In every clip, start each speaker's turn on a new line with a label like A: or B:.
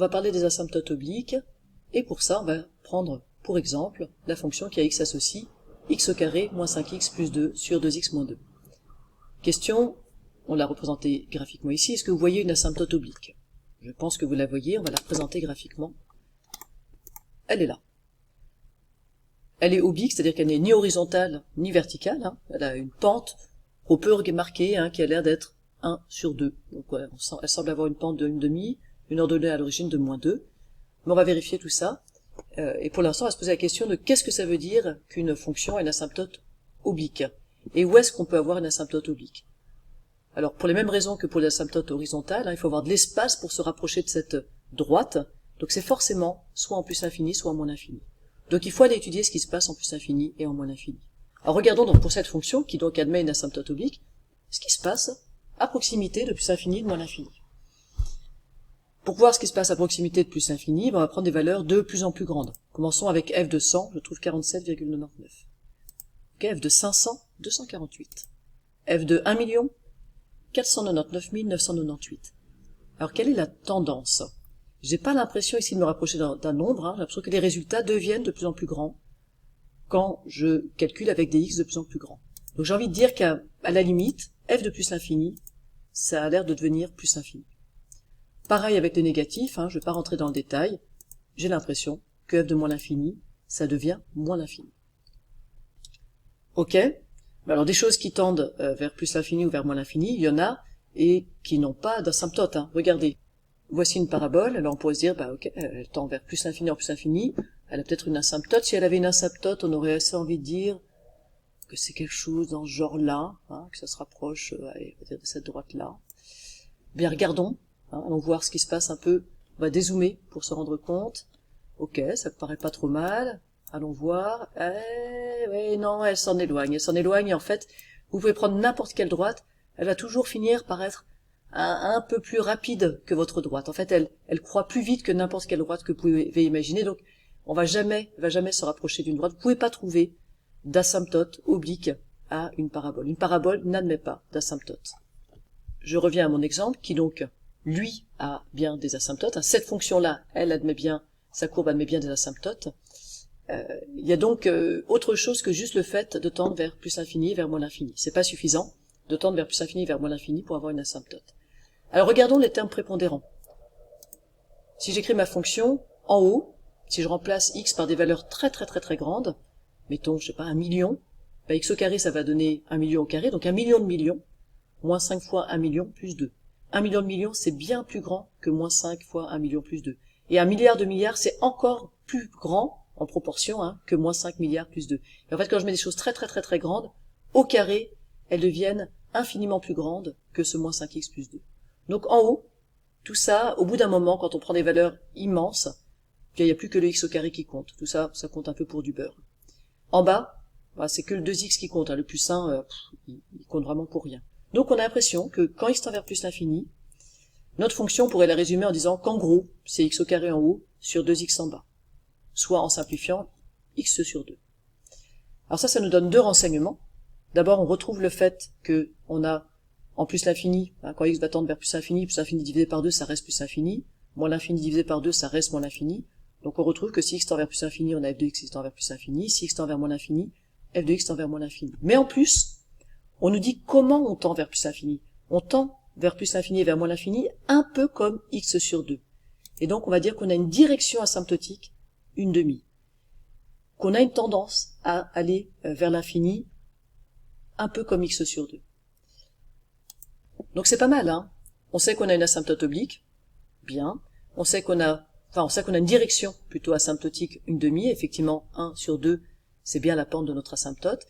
A: va parler des asymptotes obliques, et pour ça, on va prendre, pour exemple, la fonction qui a x associe x au carré moins 5x plus 2 sur 2x moins 2. Question, on l'a représentée graphiquement ici, est-ce que vous voyez une asymptote oblique? Je pense que vous la voyez, on va la représenter graphiquement. Elle est là. Elle est oblique, c'est-à-dire qu'elle n'est ni horizontale ni verticale, hein. Elle a une pente, on peut remarquer qui a l'air d'être 1 sur 2. Donc ouais, elle semble avoir une pente de 1,5, une ordonnée à l'origine de moins 2. Mais on va vérifier tout ça. Et pour l'instant, on va se poser la question de qu'est-ce que ça veut dire qu'une fonction a une asymptote oblique. Et où est-ce qu'on peut avoir une asymptote oblique? Alors, pour les mêmes raisons que pour l'asymptote horizontale, il faut avoir de l'espace pour se rapprocher de cette droite. Donc c'est forcément soit en plus infini, soit en moins infini. Donc il faut aller étudier ce qui se passe en plus infini et en moins infini. Alors regardons donc pour cette fonction, qui donc admet une asymptote oblique, ce qui se passe à proximité de plus infini et de moins infini. Pour voir ce qui se passe à proximité de plus infini, on va prendre des valeurs de plus en plus grandes. Commençons avec f de 100, je trouve 47,99. Okay, f de 500, 248. f de 1 million, 499 998. Alors quelle est la tendance? J'ai pas l'impression ici de me rapprocher d'un nombre, j'ai l'impression que les résultats deviennent de plus en plus grands quand je calcule avec des x de plus en plus grands. Donc j'ai envie de dire qu'à la limite, f de plus l'infini, ça a l'air de devenir plus infini. Pareil avec le négatif, je ne vais pas rentrer dans le détail, j'ai l'impression que f de moins l'infini, ça devient moins l'infini. Ok, alors des choses qui tendent vers plus l'infini ou vers moins l'infini, il y en a, et qui n'ont pas d'asymptote. Regardez, voici une parabole, alors on pourrait se dire, ok, elle tend vers plus l'infini en plus infini, elle a peut-être une asymptote. Si elle avait une asymptote, on aurait assez envie de dire que c'est quelque chose dans ce genre-là, que ça se rapproche peut-être de cette droite-là. Bien, regardons. Allons voir ce qui se passe un peu. On va dézoomer pour se rendre compte. Ok, ça me paraît pas trop mal. Allons voir. Ouais, non, elle s'en éloigne. Elle s'en éloigne et en fait, vous pouvez prendre n'importe quelle droite. Elle va toujours finir par être un peu plus rapide que votre droite. En fait, elle croît plus vite que n'importe quelle droite que vous pouvez imaginer. Donc, on va jamais se rapprocher d'une droite. Vous pouvez pas trouver d'asymptote oblique à une parabole. Une parabole n'admet pas d'asymptote. Je reviens à mon exemple qui donc lui a bien des asymptotes. Cette fonction-là, elle admet bien, sa courbe admet bien des asymptotes. Il y a donc autre chose que juste le fait de tendre vers plus l'infini et vers moins l'infini. C'est pas suffisant de tendre vers plus l'infini et vers moins l'infini pour avoir une asymptote. Alors regardons les termes prépondérants. Si j'écris ma fonction, en haut, si je remplace x par des valeurs très grandes, mettons, je sais pas, 1 million, x au carré ça va donner 1 million au carré, donc 1 million de millions, moins 5 fois 1 million plus 2. 1 million de millions, c'est bien plus grand que moins 5 fois 1 million plus 2. Et 1 milliard de milliards, c'est encore plus grand, en proportion, que moins 5 milliards plus 2. Et en fait, quand je mets des choses très grandes, au carré, elles deviennent infiniment plus grandes que ce moins 5x plus 2. Donc en haut, tout ça, au bout d'un moment, quand on prend des valeurs immenses, il n'y a plus que le x au carré qui compte. Tout ça, ça compte un peu pour du beurre. En bas, c'est que le 2x qui compte. Le plus 1, il compte vraiment pour rien. Donc on a l'impression que quand x tend vers plus l'infini, notre fonction pourrait la résumer en disant qu'en gros, c'est x au carré en haut sur 2x en bas. Soit en simplifiant, x sur 2. Alors ça nous donne deux renseignements. D'abord, on retrouve le fait que on a en plus l'infini, quand x va tendre vers plus l'infini divisé par 2, ça reste plus infini. Moins l'infini divisé par 2, ça reste moins l'infini. Donc on retrouve que si x tend vers plus l'infini, on a f de x qui tend vers plus l'infini. Si x tend vers moins l'infini, f de x tend vers moins l'infini. Mais en plus, on nous dit comment on tend vers plus l'infini. On tend vers plus l'infini et vers moins l'infini, un peu comme x sur 2. Et donc on va dire qu'on a une direction asymptotique, une demi. Qu'on a une tendance à aller vers l'infini, un peu comme x sur 2. Donc c'est pas mal, On sait qu'on a une asymptote oblique, bien. On sait qu'on a une direction plutôt asymptotique, une demi. Effectivement, 1 sur 2, c'est bien la pente de notre asymptote.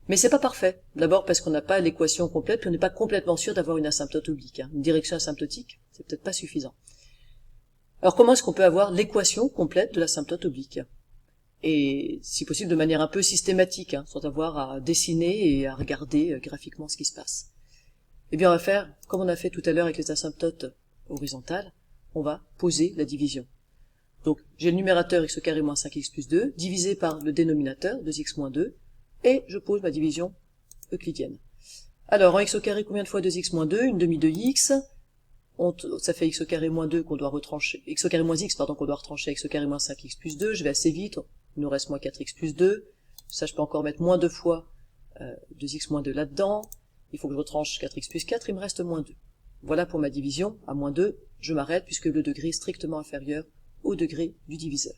A: Mais c'est pas parfait. D'abord parce qu'on n'a pas l'équation complète, puis on n'est pas complètement sûr d'avoir une asymptote oblique. Une direction asymptotique, c'est peut-être pas suffisant. Alors comment est-ce qu'on peut avoir l'équation complète de l'asymptote oblique? Et si possible de manière un peu systématique, sans avoir à dessiner et à regarder graphiquement ce qui se passe. Eh bien on va faire, comme on a fait tout à l'heure avec les asymptotes horizontales, on va poser la division. Donc j'ai le numérateur x au carré moins 5x plus 2, divisé par le dénominateur, 2x moins 2, et je pose ma division euclidienne. Alors en x au carré, combien de fois 2x moins 2? Une demi de x. ça fait x au carré moins 2 qu'on doit retrancher, x au carré moins x, pardon, qu'on doit retrancher, x au carré moins 5x plus 2, je vais assez vite, il nous reste moins 4x plus 2, ça je peux encore mettre moins 2 fois 2x moins 2 là-dedans, il faut que je retranche 4x plus 4, il me reste moins 2. Voilà pour ma division, à moins 2, je m'arrête puisque le degré est strictement inférieur au degré du diviseur.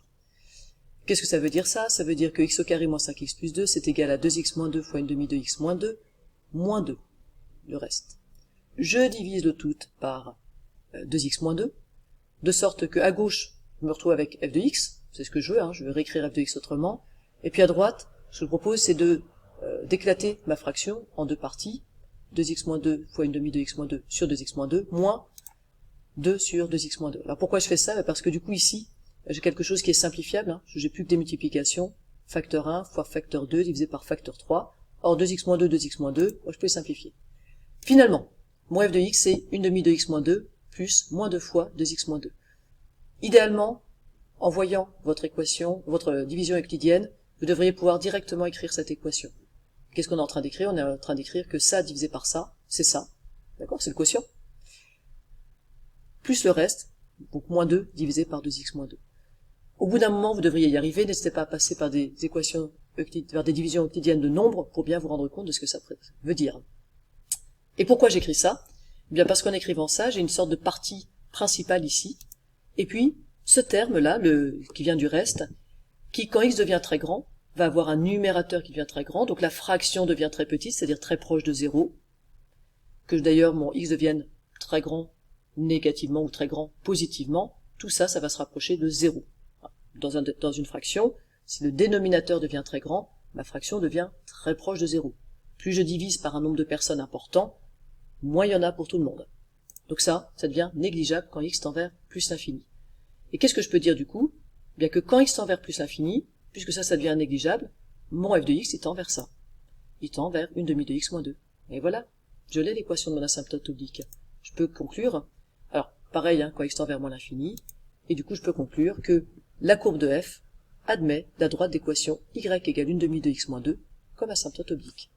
A: Qu'est-ce que ça veut dire ça? Ça veut dire que x au carré moins 5x plus 2, c'est égal à 2x moins 2 fois une demi de x moins 2, le reste. Je divise le tout par 2x moins 2, de sorte que à gauche, je me retrouve avec f de x, c'est ce que je veux, je veux réécrire f de x autrement, et puis à droite, ce que je propose, c'est d'éclater ma fraction en deux parties, 2x moins 2 fois une demi de x moins 2 sur 2x moins 2, moins 2 sur 2x moins 2. Alors pourquoi je fais ça? Parce que du coup ici, j'ai quelque chose qui est simplifiable, j'ai plus que des multiplications, facteur 1 fois facteur 2 divisé par facteur 3, or 2x moins 2, 2x moins 2, je peux les simplifier. Finalement, mon f de x, c'est une demi de x moins 2 plus moins 2 fois 2x moins 2. Idéalement, en voyant votre équation, votre division euclidienne, vous devriez pouvoir directement écrire cette équation. Qu'est-ce qu'on est en train d'écrire? On est en train d'écrire que ça divisé par ça, c'est ça. D'accord? C'est le quotient. Plus le reste, donc moins 2 divisé par 2x moins 2. Au bout d'un moment, vous devriez y arriver. N'hésitez pas à passer par des équations par des divisions euclidiennes de nombres pour bien vous rendre compte de ce que ça veut dire. Et pourquoi j'écris ça? Eh bien parce qu'en écrivant ça, j'ai une sorte de partie principale ici. Et puis, ce terme-là, qui vient du reste, qui, quand x devient très grand, va avoir un numérateur qui devient très grand, donc la fraction devient très petite, c'est-à-dire très proche de 0, que d'ailleurs mon x devienne très grand négativement ou très grand positivement, tout ça, ça va se rapprocher de 0. Dans une fraction, si le dénominateur devient très grand, ma fraction devient très proche de 0. Plus je divise par un nombre de personnes important, moins il y en a pour tout le monde. Donc ça devient négligeable quand x tend vers plus l'infini. Et qu'est-ce que je peux dire du coup? Bien que quand x tend vers plus l'infini, puisque ça devient négligeable, mon f de x il tend vers ça. Il tend vers une demi de x moins 2. Et voilà, je l'ai l'équation de mon asymptote oblique. Je peux conclure, alors pareil, quand x tend vers moins l'infini, et du coup je peux conclure que la courbe de f admet la droite d'équation y égale une demi de x moins 2 comme asymptote oblique.